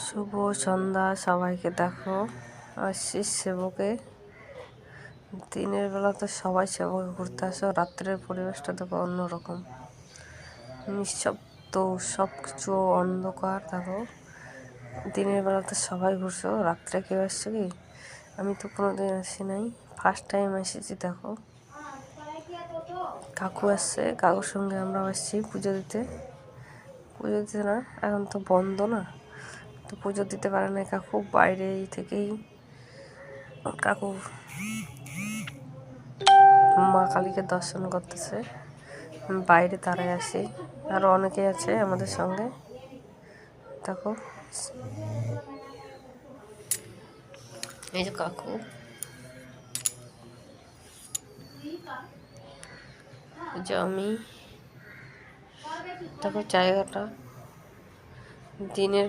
শুভ সন্ধ্যা সবাইকে। দেখো আসছি সেবকে। দিনের বেলা তো সবাই সেবকে ঘুরতে আসো, রাত্রের পরিবেশটা দেখো অন্যরকম, নিঃশব্দ, সব কিছু অন্ধকার। দেখো দিনের বেলা তো সবাই ঘুরছো, রাত্রে কেউ আসছে কি? আমি তো কোনোদিন আসি নাই, ফার্স্ট টাইম এসেছি। দেখো কাকু আসছে, কাকুর সঙ্গে আমরা আসছি পুজো দিতে। পুজো দিতে না, এখন তো বন্ধ না, তো পুজো দিতে পারে না কাকু, বাইরে থেকেই কাকু মা কালীকে দর্শন করতেছে। বাইরে তারাই আসি, আরও অনেকেই আছে আমাদের সঙ্গে। দেখো এই যে কাকু, যে আমি। দেখো জায়গাটা দিনের